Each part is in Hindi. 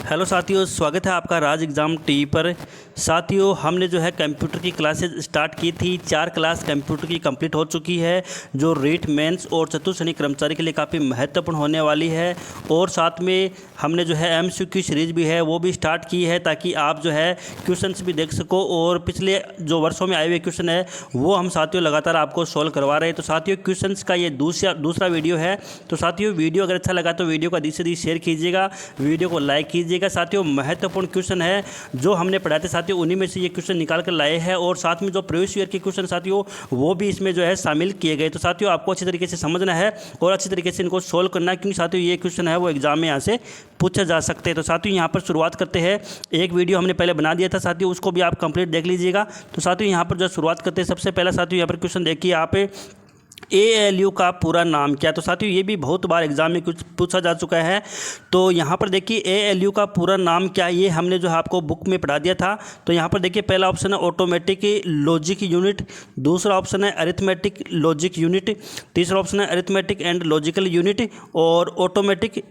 हेलो साथियों, स्वागत है आपका राज एग्ज़ाम टीवी पर। साथियों, हमने जो है कंप्यूटर की क्लासेस स्टार्ट की थी। 4 क्लास कंप्यूटर की कंप्लीट हो चुकी है, जो रीट मेंस और चतुर्श्रेणी कर्मचारी के लिए काफ़ी महत्वपूर्ण होने वाली है। और साथ में हमने जो है एमसीक्यू सीरीज़ भी है वो भी स्टार्ट की है, ताकि आप जो है क्वेश्चंस भी देख सको और पिछले जो वर्षों में आए हुए क्वेश्चन है वो हम साथियों लगातार आपको सॉल्व करवा रहे हैं। तो साथियों, क्वेश्चंस का ये दूसरा वीडियो है। तो साथियों, वीडियो अगर अच्छा लगा तो वीडियो को अधिक से अधिक शेयर कीजिएगा, वीडियो को लाइक कीजिएगा। साथियों, महत्वपूर्ण क्वेश्चन है जो हमने पढ़ाए थे साथियों, उन्हीं में से ये क्वेश्चन निकाल कर लाए हैं। और साथ में जो प्रीवियस ईयर के क्वेश्चन साथियों वो भी इसमें जो है शामिल किए गए। तो साथियों, आपको अच्छी तरीके से समझना है और अच्छी तरीके से इनको सोल्व करना है, क्योंकि साथियों ये क्वेश्चन है वो एग्जाम में यहाँ से पूछा जा सकते हैं। तो साथियों, यहाँ पर शुरुआत करते हैं। एक वीडियो हमने पहले बना दिया था साथियों, उसको भी आप कंप्लीट देख लीजिएगा। तो साथियों, यहाँ पर जो शुरुआत करते हैं, सबसे पहला साथियों यहाँ पर क्वेश्चन देखिए, आप ALU का पूरा नाम क्या है। तो साथियों, ये भी बहुत बार एग्जाम में कुछ पूछा जा चुका है। तो यहाँ पर देखिए ALU का पूरा नाम क्या है, ये हमने जो है आपको बुक में पढ़ा दिया था। तो यहाँ पर देखिए, पहला ऑप्शन है ऑटोमेटिक लॉजिक यूनिट, दूसरा ऑप्शन है अरिथमेटिक लॉजिक यूनिट, तीसरा ऑप्शन है अरिथमेटिक एंड लॉजिकल यूनिट और ऑटोमेटिक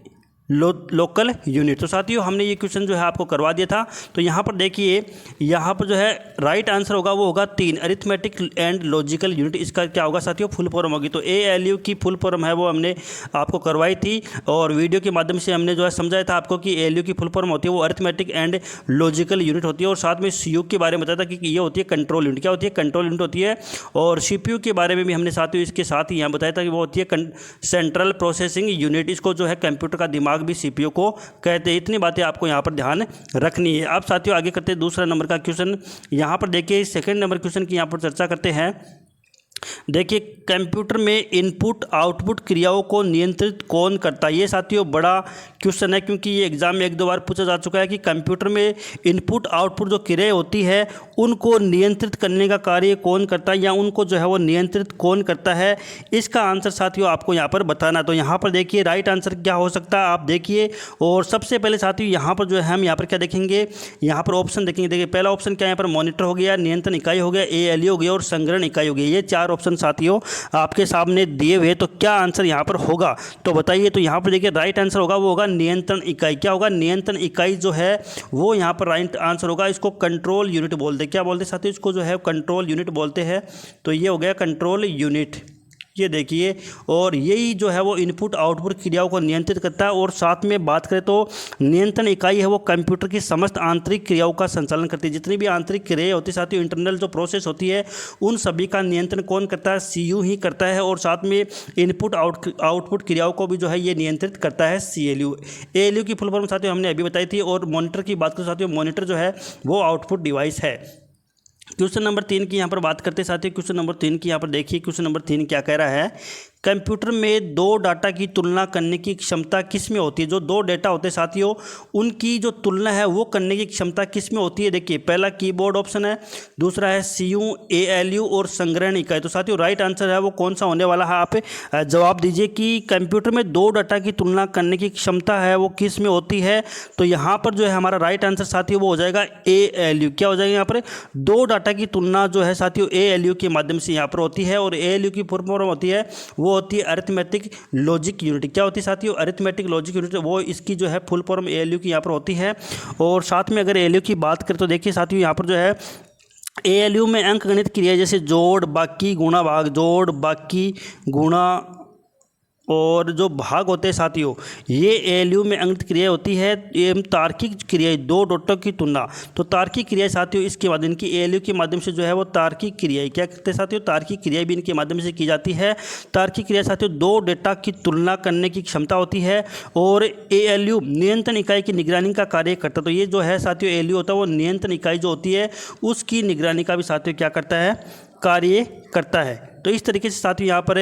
लोकल यूनिट। तो साथियों, हमने ये क्वेश्चन जो है आपको करवा दिया था। तो यहाँ पर देखिए, यहाँ पर जो है राइट आंसर होगा वो होगा 3, अरिथमेटिक एंड लॉजिकल यूनिट। इसका क्या होगा साथियों, फुल फॉर्म होगी। तो ALU की फुल फॉर्म है वो हमने आपको करवाई थी और वीडियो के माध्यम से हमने जो है समझाया था आपको कि ALU की फुल फॉर्म होती है वो अरिथमेटिक एंड लॉजिकल यूनिट होती है। और साथ में CU के बारे में बताया था कि ये होती है कंट्रोल यूनिट। क्या होती है? कंट्रोल यूनिट होती है। और CPU के बारे में भी हमने साथियों इसके साथ ही यहाँ बताया था कि वो होती है सेंट्रल प्रोसेसिंग यूनिट। इसको जो है कंप्यूटर का दिमाग भी CPU को कहते हैं। इतनी बातें आपको यहाँ पर ध्यान रखनी है। अब साथियों आगे करते हैं दूसरा नंबर का क्वेश्चन। यहाँ पर देखिए, सेकंड नंबर क्वेश्चन की यहाँ पर चर्चा करते हैं। देखिए, कंप्यूटर में इनपुट आउटपुट क्रियाओं को नियंत्रित कौन करता है। ये साथियों बड़ा क्वेश्चन है, क्योंकि ये एग्जाम में 1-2 बार पूछा जा चुका है कि कंप्यूटर में इनपुट आउटपुट जो क्रियाएं होती है उनको नियंत्रित करने का कार्य कौन करता है, या उनको जो है वो नियंत्रित कौन करता है। इसका आंसर साथियों आपको यहाँ पर बताना। तो यहाँ पर देखिए राइट आंसर क्या हो सकता है, आप देखिए। और सबसे पहले साथियों यहाँ पर जो है हम यहाँ पर क्या देखेंगे, यहाँ पर ऑप्शन देखेंगे। देखिए, पहला ऑप्शन क्या है, यहाँ पर मॉनिटर हो गया, नियंत्रण इकाई हो गया, ALU हो गया और संग्रहण इकाई हो गई। ये 4 ऑप्शन साथियों आपके सामने दिए हुए। तो क्या आंसर यहाँ पर होगा, तो बताइए। तो यहाँ पर देखिए राइट आंसर होगा वो होगा नियंत्रण इकाई। क्या होगा? नियंत्रण इकाई जो है वो यहाँ पर राइट आंसर होगा। इसको कंट्रोल यूनिट बोलते हैं। क्या बोलते हैं साथियों? इसको जो है कंट्रोल यूनिट बोलते हैं। तो ये हो गया कंट्रोल यूनिट, ये देखिए। और यही जो है वो इनपुट आउटपुट क्रियाओं को नियंत्रित करता है। और साथ में बात करें तो नियंत्रण इकाई है वो कंप्यूटर की समस्त आंतरिक क्रियाओं का संचालन करती है। जितनी भी आंतरिक क्रियाएं होती है साथियों, इंटरनल जो प्रोसेस होती है, उन सभी का नियंत्रण कौन करता है? CU ही करता है। और साथ में इनपुट आउटपुट क्रियाओं को भी जो है ये नियंत्रित करता है CLU। ALU की फुल फॉर्म साथियों हमने अभी बताई थी। और मॉनिटर की बात करें साथियों, मॉनिटर जो है वो आउटपुट डिवाइस है। क्वेश्चन नंबर 3 की यहाँ पर बात करते हैं साथियों। क्वेश्चन नंबर 3 की यहाँ पर देखिए, क्वेश्चन नंबर 3 क्या कह रहा है, कंप्यूटर में 2 डाटा की तुलना करने की क्षमता किस में होती है। जो 2 डेटा होते हैं साथियों, उनकी जो तुलना है वो करने की क्षमता किस में होती है। देखिए, पहला कीबोर्ड ऑप्शन है, दूसरा है CU, ALU और संग्रहण इकाई। तो साथियों राइट आंसर है वो कौन सा होने वाला है, आप जवाब दीजिए कि कंप्यूटर में 2 डाटा की तुलना करने की क्षमता है वो किस में होती है। तो यहाँ पर जो है हमारा राइट आंसर साथियों वो हो जाएगा ALU। क्या हो जाएगा यहाँ पर? 2 डाटा की तुलना जो है साथियों ALU के माध्यम से यहाँ पर होती है। और ALU की फुल फॉर्म होती है वो होती है अरिथमेटिक लॉजिक यूनिट। क्या होती है साथियों? अरिथमेटिक लॉजिक यूनिट, वो इसकी जो है फुल फॉर्म ALU की यहाँ पर होती है। और साथ में अगर ALU की बात करें तो देखिए साथियों, यहाँ पर जो है ALU में अंकगणित क्रिया जैसे जोड़, बाकी, गुणा, भाग, जोड़, बाकी, गुणा और जो भाग होते हैं साथियों, ये ALU में अंकित क्रिया होती है। एवं तार्किक क्रियाएं, 2 डॉटों की तुलना। तो तार्किक क्रियाएं साथियों इसके माध्यम, इनकी ALU के माध्यम से जो है वो तार्किक क्रियाएं क्या करते हैं साथियों, तार्किक क्रियाएं भी इनके माध्यम से की जाती है। तार्किक क्रिया साथियों 2 डेटा की तुलना करने की क्षमता होती है। और ALU नियंत्रण इकाई की निगरानी का कार्य करता है। तो ये जो है साथियों ALU होता है वो नियंत्रण इकाई जो होती है उसकी निगरानी का भी साथियों क्या करता है, कार्य करता है। तो इस तरीके से साथियों यहाँ पर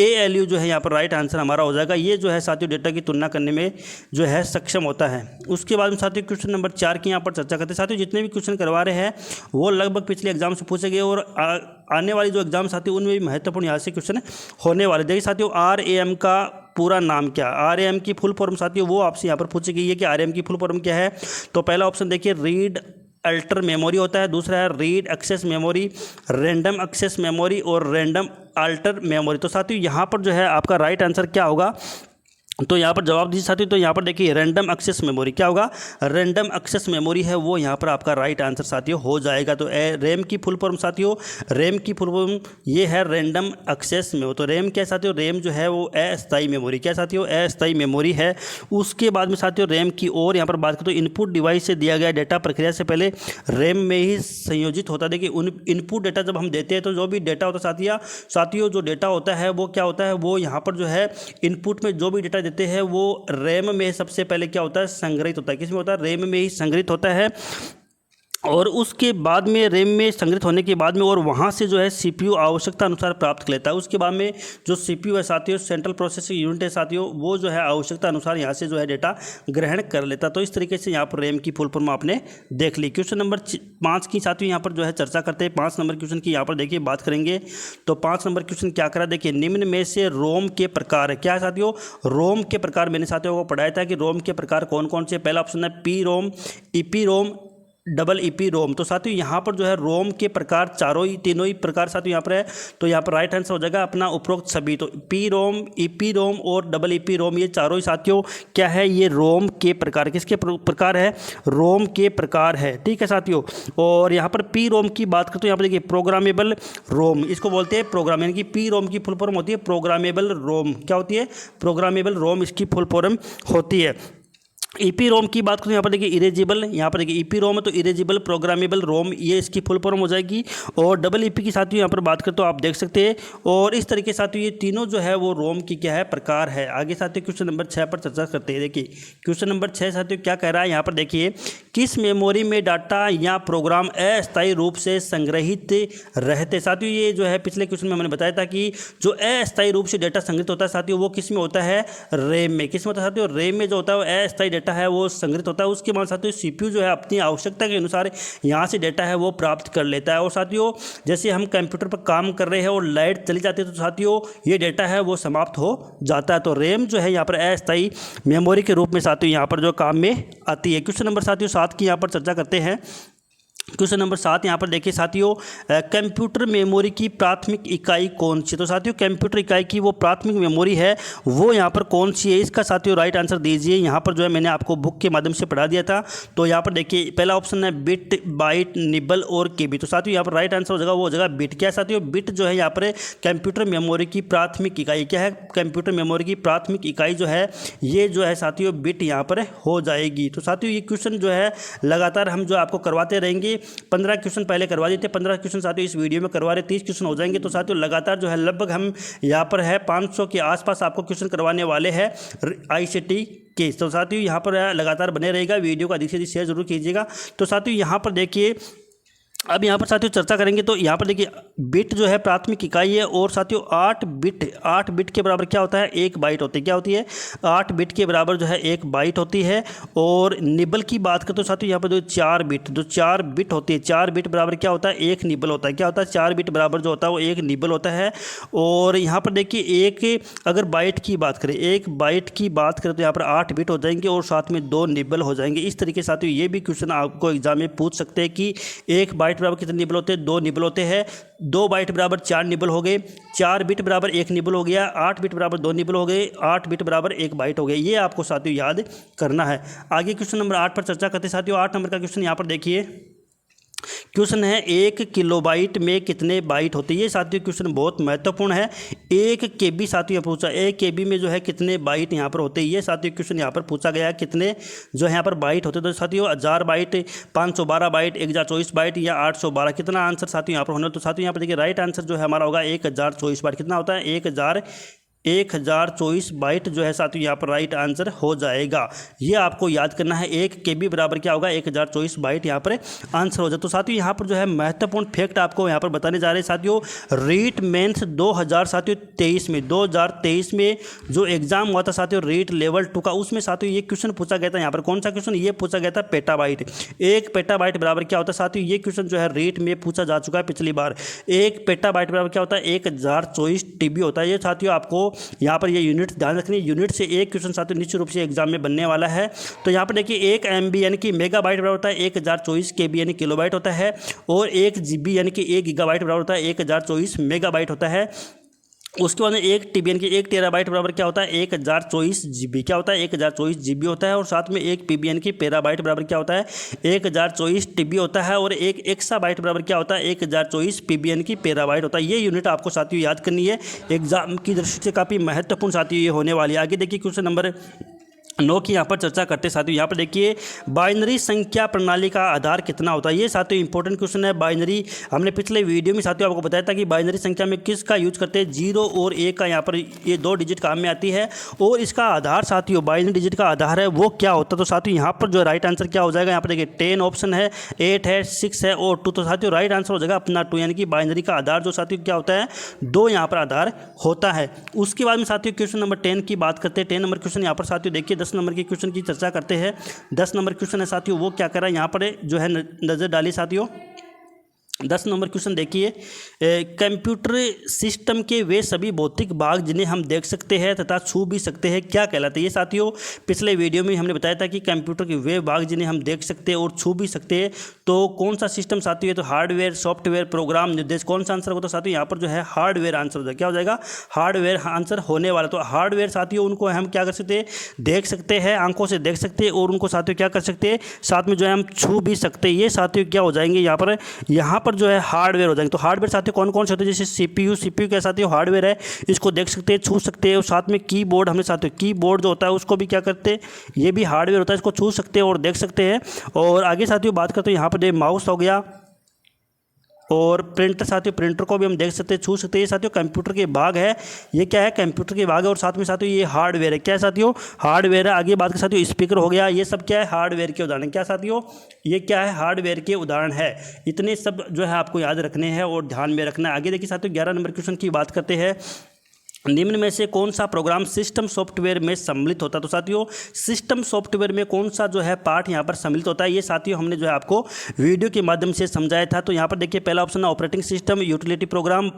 ALU जो है यहाँ पर राइट आंसर हमारा हो जाएगा। ये जो है साथियों डेटा की तुलना करने में जो है सक्षम होता है। उसके बाद में साथियों क्वेश्चन नंबर 4 की यहाँ पर चर्चा करते हैं। साथियों जितने भी क्वेश्चन करवा रहे हैं वो लगभग पिछले एग्जाम से पूछे गए और आने वाली जो एग्जाम साथियों उनमें भी महत्वपूर्ण यहाँ से क्वेश्चन होने वाले। देखिए साथियों, RAM का पूरा नाम क्या? RAM की फुल फॉर्म साथियों वो आपसे यहाँ पर पूछी गई है कि RAM की फुल फॉर्म क्या है। तो पहला ऑप्शन देखिए, रीड अल्टर मेमोरी होता है, दूसरा है read access memory, random access memory और रैंडम अल्टर मेमोरी। तो साथियों यहाँ पर जो है आपका राइट आंसर क्या होगा, तो यहाँ पर जवाब दीजिए साथियों। तो यहाँ पर देखिए रैंडम एक्सेस मेमोरी क्या होगा, रैंडम एक्सेस मेमोरी है वो यहाँ पर आपका राइट आंसर साथियों हो जाएगा। तो रैम की फुल फॉर्म साथियों, रैम की फुल फॉर्म ये है रैंडम एक्सेस मेमोरी। तो रैम क्या है साथियों, रैम जो है वो अस्थायी मेमोरी, क्या साथियों, अस्थायी मेमोरी है। उसके बाद में साथियों रैम की और यहाँ पर बात करें तो इनपुट डिवाइस से दिया गया डेटा प्रक्रिया से पहले रैम में ही संयोजित होता है। देखिए उन इनपुट डेटा जब हम देते हैं तो जो भी डेटा होता है साथियों जो डेटा होता है वो क्या होता है, वो यहाँ पर जो है इनपुट में जो भी डेटा देते हैं वो रैम में सबसे पहले क्या होता है, संग्रहित होता है। किस में होता है, रैम में ही संग्रहित होता है। और उसके बाद में रैम में संग्रहित होने के बाद में और वहाँ से जो है सीपीयू आवश्यकता अनुसार प्राप्त कर लेता है। उसके बाद में जो सीपीयू है साथियों, सेंट्रल प्रोसेसिंग यूनिट है साथियों, वो जो है आवश्यकता अनुसार यहाँ से जो है डेटा ग्रहण कर लेता है। तो इस तरीके से यहाँ पर रैम की फुल फॉर्म आपने देख ली। क्वेश्चन नंबर 5 की साथियों यहाँ पर जो है चर्चा करते हैं। 5 नंबर क्वेश्चन की यहाँ पर देखिए बात करेंगे। तो 5 नंबर क्वेश्चन क्या करा, देखिए निम्न में से रोम के प्रकार है, क्या है साथियों, रोम के प्रकार। मैंने साथियों को पढ़ाया था कि रोम के प्रकार कौन कौन से। पहला ऑप्शन है पी रोम, ईपी रोम, डबल ईपी रोम। तो साथियों यहाँ पर जो है रोम के प्रकार तीनों ही प्रकार साथियों यहाँ पर है। तो यहाँ पर राइट आंसर हो जाएगा अपना उपरोक्त सभी। तो पी रोम, ईपी रोम और डबल ईपी रोम ये चारों ही साथियों क्या है, ये रोम के प्रकार, किसके प्रकार है, रोम के प्रकार है। ठीक है साथियों। और यहाँ पर पी रोम की बात करते तो यहाँ पर देखिए प्रोग्रामेबल रोम, इसको बोलते हैं प्रोग्राम, यानी कि पी रोम की फुल फॉर्म होती है प्रोग्रामेबल रोम। क्या होती है, प्रोग्रामेबल रोम इसकी फुल फॉर्म होती है। ईपी रोम की बात करें यहाँ पर देखिए इरेजिबल, यहाँ पर देखिए ईपी रोम है तो इरेजिबल प्रोग्रामेबल रोम ये इसकी फुल फॉर्म हो जाएगी। और डबल ईपी की साथियों यहाँ पर बात करें तो आप देख सकते हैं। और इस तरीके से साथियों ये तीनों जो है वो रोम की क्या है, प्रकार है। आगे साथियों क्वेश्चन नंबर 6 पर चर्चा करते हैं। देखिए क्वेश्चन नंबर 6 साथियों क्या कह रहा है, यहाँ पर देखिए किस मेमोरी में डाटा या प्रोग्राम अस्थायी रूप से संग्रहित रहते। साथियों ये जो है पिछले क्वेश्चन में मैंने बताया था कि जो अस्थायी रूप से डेटा संग्रहित होता है साथियों वो किस में होता है, रैम में। किस में होता है साथियों, रैम में जो होता है वो अस्थायी डेटा है वो संग्रहित होता है। उसके बाद साथियों सीपीयू जो है अपनी आवश्यकता के अनुसार यहाँ से डेटा है वो प्राप्त कर लेता है। और साथियों जैसे हम कंप्यूटर पर काम कर रहे हैं और लाइट चली जाती है तो साथियों ये डेटा है वो समाप्त हो जाता है। तो रैम जो है यहाँ पर अस्थायी मेमोरी के रूप में साथियों यहाँ पर जो काम में आती है। क्वेश्चन नंबर साथियों 7 की यहाँ पर चर्चा करते हैं। क्वेश्चन नंबर 7 यहाँ पर देखिए साथियों कंप्यूटर मेमोरी की प्राथमिक इकाई कौन सी। तो साथियों कंप्यूटर इकाई की वो प्राथमिक मेमोरी है वो यहाँ पर कौन सी है, इसका साथियों राइट आंसर दीजिए। यहाँ पर जो है मैंने आपको बुक के माध्यम से पढ़ा दिया था। तो यहाँ पर देखिए पहला ऑप्शन है बिट, बाइट, निबल और केबी। तो साथियों यहाँ पर राइट आंसर हो जाएगा वो हो जाएगा बिट। क्या है साथियों, बिट जो है यहाँ पर कंप्यूटर मेमोरी की प्राथमिक इकाई। क्या है, कंप्यूटर मेमोरी की प्राथमिक इकाई जो है ये जो है साथियों बिट यहाँ पर हो जाएगी। तो साथियों ये क्वेश्चन जो है लगातार हम जो आपको करवाते रहेंगे। 15 क्वेश्चन पहले करवा देते, 15 क्वेश्चन साथियों इस वीडियो में करवा रहे, 30 क्वेश्चन हो जाएंगे। तो साथियों लगातार जो है लगभग हम यहाँ पर है 500 के आसपास आपको क्वेश्चन करवाने वाले हैं आईसीटी के। तो साथियों यहाँ पर लगातार बने रहेगा, वीडियो को अधिक से अधिक शेयर जरूर कीजिएगा। तो साथियों यहाँ पर देखिए अब यहाँ पर साथियों चर्चा करेंगे। तो यहाँ पर देखिए बिट जो है प्राथमिक इकाई है और साथियों 8 बिट के बराबर क्या होता है, 1 बाइट होती है। क्या होती है, 8 बिट के बराबर जो है 1 बाइट होती है। और निबल की बात करें तो साथियों यहाँ पर जो 4 बिट होती है, 4 बिट बराबर क्या होता है, 1 निबल होता है। क्या होता है, 4 बिट बराबर जो होता है वो 1 निबल होता है। और यहाँ पर देखिए एक अगर बाइट की बात करें, 1 बाइट की बात करें तो यहाँ पर 8 बिट हो जाएंगे और साथ में 2 निबल हो जाएंगे। इस तरीके से साथियों ये भी क्वेश्चन आपको एग्जाम में पूछ सकते हैं कि 1 बाइट बराबर कितने निबल होते हैं, 2 निबल होते हैं। 2 बाइट बराबर 4 निबल हो गए, 4 बिट बराबर 1 निबल हो गया, 8 बिट बराबर 2 निबल हो गए, 8 बिट बराबर 1 बाइट हो गया। ये आपको साथियों याद करना है। आगे क्वेश्चन नंबर 8 पर चर्चा करते हैं साथियों। 8 नंबर का क्वेश्चन यहाँ पर देखिए, क्वेश्चन है 1 किलोबाइट में कितने बाइट होते हैं। ये साथियों क्वेश्चन बहुत महत्वपूर्ण है। 1 केबी साथियों पूछा, 1 केबी में जो है कितने बाइट यहाँ पर होते हैं। ये साथियों क्वेश्चन यहाँ पर पूछा गया है कितने जो है यहाँ पर बाइट होते हैं। तो साथियों 1000 बाइट, 512 बाइट, 1024 बाइट या 812, कितना आंसर साथियों यहाँ पर होना। तो साथियों यहाँ पर देखिए राइट आंसर जो है हमारा होगा 1024 बाइट। कितना होता है, 1024 बाइट जो है साथियों यहाँ पर राइट आंसर हो जाएगा। ये आपको याद करना है, 1 केबी बराबर क्या होगा, 1024 बाइट यहाँ पर आंसर हो जाए। तो साथियों यहाँ पर जो है महत्वपूर्ण फैक्ट आपको यहाँ पर बताने जा रहे हैं साथियों। रीट मेंस 2023 में जो एग्जाम हुआ था साथियों रीट लेवल 2 का, उसमें साथियों ये क्वेश्चन पूछा गया था। यहाँ पर कौन सा क्वेश्चन, ये पूछा गया था पेटाबाइट। 1 पेटाबाइट बराबर क्या होता है साथियों, ये क्वेश्चन जो है रीट में पूछा जा चुका है पिछली बार। 1 पेटाबाइट बराबर क्या होता है, 1024 टीबी होता है। ये साथियों आपको यहाँ पर ये यूनिट ध्यान रखनी, यूनिट से एक क्वेश्चन साथियों निश्चित रूप से एग्जाम में बनने वाला है। तो यहाँ पर देखिए 1 MB यानी कि मेगाबाइट बराबर होता है 1024 KB यानी किलोबाइट होता है। और 1 GB यानी कि 1 गीगाबाइट बराबर होता है 1024 मेगाबाइट होता है। उसके बाद में 1 TBN की 1 टेराबाइट बराबर क्या होता है 1024 GB, क्या होता है 1024 GB होता है। और साथ में 1 PBN की पेराबाइट बराबर क्या होता है 1024 TB होता है। और 1 एक्साबाइट बराबर क्या होता है 1024 PBN की पेराबाइट होता है। ये यूनिट आपको साथियों याद करनी है, एग्जाम की दृष्टि से काफ़ी महत्वपूर्ण साथियों ये होने वाली है। आगे देखिए क्वेश्चन नंबर 9 की यहाँ पर चर्चा करते हैं साथियों। यहाँ पर देखिए बाइनरी संख्या प्रणाली का आधार कितना होता है। ये साथियों इंपॉर्टेंट क्वेश्चन है। बाइनरी हमने पिछले वीडियो में साथियों आपको बताया था कि बाइनरी संख्या में किसका यूज करते हैं 0 और 1 का, यहाँ पर ये 2 डिजिट काम में आती है। और इसका आधार साथियों बाइनरी डिजिट का आधार है वो क्या होता है। तो साथियों यहाँ पर जो राइट आंसर क्या हो जाएगा, यहाँ पर देखिए 10 ऑप्शन है, 8 है, 6 है और 2। तो साथियों राइट आंसर हो जाएगा अपना 2, यानी कि बाइनरी का आधार जो साथियों क्या होता है 2 यहाँ पर आधार होता है। उसके बाद में साथियों क्वेश्चन नंबर 10 की बात करते हैं। 10 नंबर क्वेश्चन यहाँ पर साथियों देखिए 10 नंबर के क्वेश्चन की चर्चा करते हैं। 10 नंबर क्वेश्चन है साथियों वो क्या कर रहा है यहाँ पर जो है नजर डालिए साथियों। 10 नंबर क्वेश्चन देखिए, कंप्यूटर सिस्टम के वे सभी भौतिक भाग जिन्हें हम देख सकते हैं तथा छू भी सकते हैं क्या कहलाते हैं। ये साथियों पिछले वीडियो में हमने बताया था कि कंप्यूटर के वे भाग जिन्हें हम देख सकते हैं और छू भी सकते हैं तो कौन सा सिस्टम साथियों है, तो हार्डवेयर, सॉफ्टवेयर, प्रोग्राम, निर्देश। कौन सा आंसर होता है साथियों, यहाँ पर जो है हार्डवेयर आंसर हो जाएगा। क्या हो जाएगा हार्डवेयर आंसर होने वाला। तो हार्डवेयर साथियों उनको हम क्या कर सकते हैं देख सकते हैं, आंखों से देख सकते हैं और उनको साथियों क्या कर सकते हैं साथ में जो है हम छू भी सकते हैं। ये साथियों क्या हो जाएंगे यहाँ पर जो है हार्डवेयर हो जाएंगे। तो हार्डवेयर साथियों कौन कौन से होते हैं, जैसे सीपीयू क्या साथियों हार्डवेयर है, इसको देख सकते हैं, छू सकते हैं। और साथ में कीबोर्ड, हमने साथियों कीबोर्ड जो होता है उसको भी क्या करते हैं, ये भी हार्डवेयर होता है, इसको छू सकते हैं और देख सकते हैं। और आगे साथियों बात करते हैं यहाँ पर माउस हो गया और प्रिंटर साथियों, प्रिंटर को भी हम देख सकते हैं, छू सकते हैं। ये साथियों कंप्यूटर के भाग है, ये क्या है कंप्यूटर के भाग है। और साथ में साथियों ये हार्डवेयर है, क्या है साथियों हार्डवेयर है। आगे बात कर साथियों स्पीकर हो गया, ये सब क्या है हार्डवेयर के उदाहरण। क्या साथियों ये क्या है हार्डवेयर के उदाहरण है। इतने सब जो है आपको याद रखने हैं और ध्यान में रखना है। आगे देखिए साथियों 11 नंबर क्वेश्चन की बात करते हैं, निम्न में से कौन सा प्रोग्राम सिस्टम सॉफ्टवेयर में सम्मिलित होता है। तो साथियों सिस्टम सॉफ्टवेयर में कौन सा जो है पार्ट यहाँ पर सम्मिलित होता है, ये साथियों हमने जो है आपको वीडियो के माध्यम से समझाया था। तो यहाँ पर देखिए पहला ऑप्शन है ऑपरेटिंग सिस्टम, यूटिलिटी प्रोग्राम,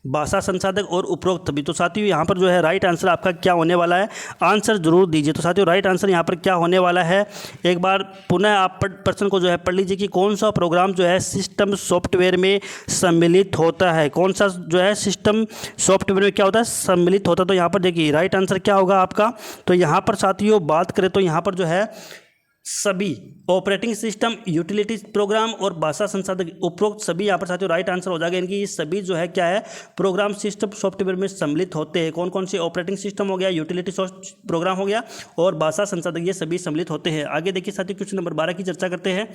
भाषा संसाधक और उपरोक्त सभी। तो साथियों यहाँ पर जो है राइट आंसर आपका क्या होने वाला है, आंसर जरूर दीजिए। तो साथियों राइट आंसर यहाँ पर क्या होने वाला है, एक बार पुनः आप प्रश्न को जो है पढ़ लीजिए कि कौन सा प्रोग्राम जो है सिस्टम सॉफ्टवेयर में सम्मिलित होता है, कौन सा जो है सिस्टम सॉफ्टवेयर में क्या होता है सम्मिलित होता है। तो यहाँ पर देखिए राइट आंसर क्या होगा आपका। तो यहाँ पर साथियों बात करें तो यहाँ पर जो है सभी ऑपरेटिंग सिस्टम, यूटिलिटी प्रोग्राम और भाषा संसाधक उपरोक्त सभी यहाँ पर साथियों राइट आंसर हो जाएगा। इनकी ये सभी जो है क्या है प्रोग्राम सिस्टम सॉफ्टवेयर में सम्मिलित होते हैं। कौन कौन से ऑपरेटिंग सिस्टम हो गया, यूटिलिटी प्रोग्राम हो गया और भाषा संसाधक, ये सभी सम्मिलित होते हैं। आगे देखिए साथियों क्वेश्चन नंबर 12 की चर्चा करते हैं।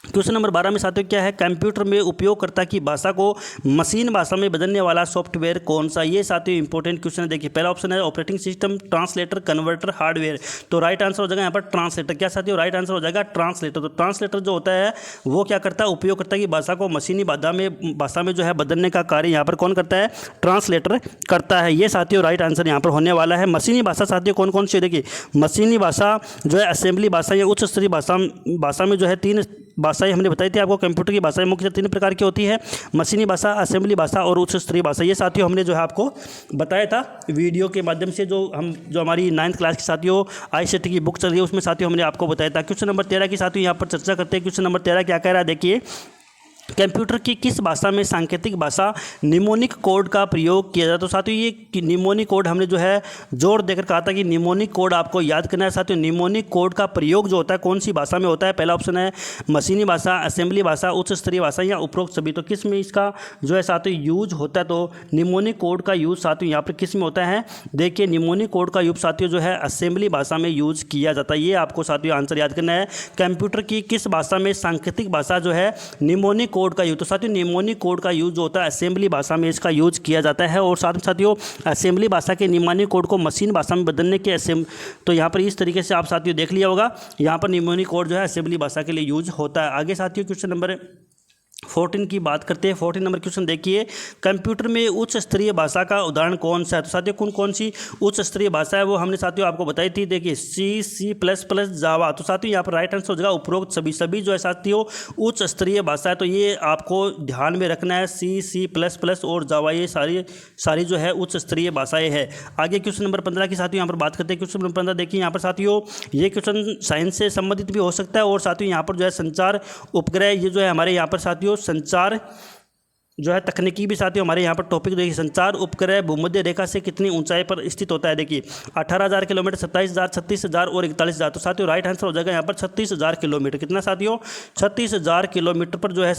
क्वेश्चन नंबर 12 में साथियों क्या है, कंप्यूटर में उपयोगकर्ता की भाषा को मशीन भाषा में बदलने वाला सॉफ्टवेयर कौन सा। ये साथियों इंपॉर्टेंट क्वेश्चन है। देखिए पहला ऑप्शन है operating system, translator, converter, hardware. तो राइट आंसर हो जाएगा यहाँ पर ट्रांसलेटर। क्या साथियों राइट आंसर हो जाएगा ट्रांसलेटर। तो ट्रांसलेटर जो होता है वो क्या करता है, उपयोगकर्ता की भाषा को मशीनी भाषा में जो है बदलने का कार्य यहाँ पर कौन करता है, ट्रांसलेटर करता है। ये साथियों राइट आंसर यहाँ पर होने वाला है। मशीनी भाषा साथियों कौन कौन सी, देखिए मशीनी भाषा जो है असेंबली भाषा या उच्च स्तरीय भाषा में जो है 3 भाषाएं हमने बताई थी आपको। कंप्यूटर की भाषाएं मुख्यतः 3 प्रकार की होती है, मशीनी भाषा, असेंबली भाषा और उच्च स्तरीय भाषा। ये साथियों हमने जो है आपको बताया था वीडियो के माध्यम से, जो हमारी 9th क्लास की साथियों ICT की बुक चल रही है उसमें साथियों हमने आपको बताया था। क्वेश्चन नंबर 13 की साथियों यहाँ पर चर्चा करते हैं। क्वेश्चन नंबर 13 क्या कह रहा है, देखिए कंप्यूटर की किस भाषा में सांकेतिक भाषा निमोनिक कोड का प्रयोग किया जाता है। तो साथियों ये निमोनिक कोड हमने जो है जोर देकर कहा था कि निमोनिक कोड आपको याद करना है। साथियों निमोनिक कोड का प्रयोग जो होता है कौन सी भाषा में होता है, पहला ऑप्शन है मशीनी भाषा, असेंबली भाषा, उच्च स्तरीय भाषा या उपरोक्त सभी। तो किस में इसका जो है साथियों यूज होता है, तो निमोनिक कोड का यूज साथियों यहाँ पर किस में होता है, देखिए निमोनिक कोड का यूज साथियों जो है असेंबली भाषा में यूज किया जाता है। ये आपको साथियों आंसर याद करना है। कंप्यूटर की किस भाषा में सांकेतिक भाषा जो है निमोनिक कोड का यूज, तो साथियों निमोनिक कोड का यूज जो होता है असेंबली भाषा में इसका यूज किया जाता है। और साथ में साथियों असेंबली भाषा के निमोनिक कोड को मशीन भाषा में बदलने के तो यहाँ पर इस तरीके से आप साथियों देख लिया होगा, यहाँ पर निमोनिक कोड जो है असेंबली भाषा के लिए यूज होता है। आगे साथियों क्वेश्चन नंबर 14 की बात करते हैं। 14 नंबर क्वेश्चन देखिए, कंप्यूटर में उच्च स्तरीय भाषा का उदाहरण कौन सा है। तो साथियों कौन कौन सी उच्च स्तरीय भाषा है वो हमने साथियों आपको बताई थी। देखिए C++, जावा। तो साथियों यहाँ पर राइट आंसर हो जाएगा उपरोक्त सभी जो है साथियों उच्च स्तरीय भाषा है। तो ये आपको ध्यान में रखना है, C++ और जावा ये सारी जो है उच्च स्तरीय भाषाएं हैं। आगे क्वेश्चन नंबर 15 की साथियों यहाँ पर बात करते हैं। क्वेश्चन नंबर 15 देखिए यहाँ पर साथियों ये क्वेश्चन साइंस से संबंधित भी हो सकता है और साथियों यहाँ पर जो है संचार उपग्रह, ये जो है हमारे यहाँ पर साथियों संचार जो है तकनीकी भी साथियों हमारे यहाँ पर टॉपिक देखिए, संचार उपग्रह भूमध्य रेखा से कितनी ऊंचाई पर स्थित होता है। देखिए 18,000 किलोमीटर, 27,000, 36,000 और 41,000। तो साथियों राइट आंसर हो जाएगा यहाँ पर 36,000 किलोमीटर। कितना साथियों? 36,000 किलोमीटर पर जो है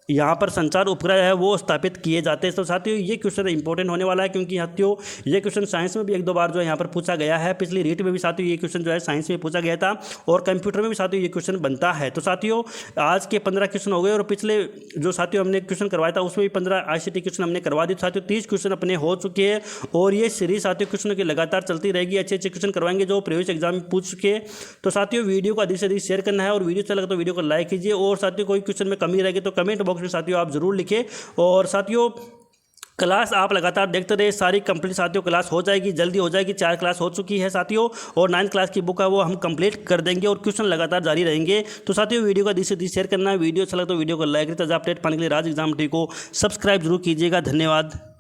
यहाँ पर संचार उपग्रह है वो स्थापित किए जाते हैं। तो साथियों ये क्वेश्चन इंपॉर्टेंट होने वाला है, क्योंकि साथियों ये क्वेश्चन साइंस में भी एक दो बार जो है यहाँ पर पूछा गया है। पिछली रीट में भी साथियों ये क्वेश्चन जो है साइंस में पूछा गया था और कंप्यूटर में भी साथियों ये क्वेश्चन बनता है। तो साथियों आज के 15 क्वेश्चन हो गए और पिछले जो साथियों हमने क्वेश्चन करवाया था उसमें भी 15 ICT क्वेश्चन हमने करवा दी। साथियों 30 क्वेश्चन अपने हो चुके हैं और ये सीरीज साथियों क्वेश्चनों की लगातार चलती रहेगी। अच्छे अच्छे क्वेश्चन करवाएंगे जो प्रीवियस एग्जाम में पूछ चुके। तो साथियों वीडियो को अधिक से अधिक शेयर करना है और वीडियो अच्छा लगा तो वीडियो को लाइक कीजिए और साथियों कोई क्वेश्चन में कमी रहेगी तो कमेंट बॉक्स में साथियों आप जरूर लिखे। और साथियों क्लास आप लगातार देखते रहे, सारी कंप्लीट साथियों क्लास हो जाएगी, जल्दी हो जाएगी। 4 क्लास हो चुकी है साथियों और 9th क्लास की बुक है वो हम कंप्लीट कर देंगे और क्वेश्चन लगातार जारी रहेंगे। तो साथियों वीडियो का अधिक शेयर करना है, वीडियो अच्छा लगा तो वीडियो को लाइक करें। ताज़ा अपडेट पाने के लिए राज एग्जाम टी को सब्सक्राइब जरूर कीजिएगा। धन्यवाद।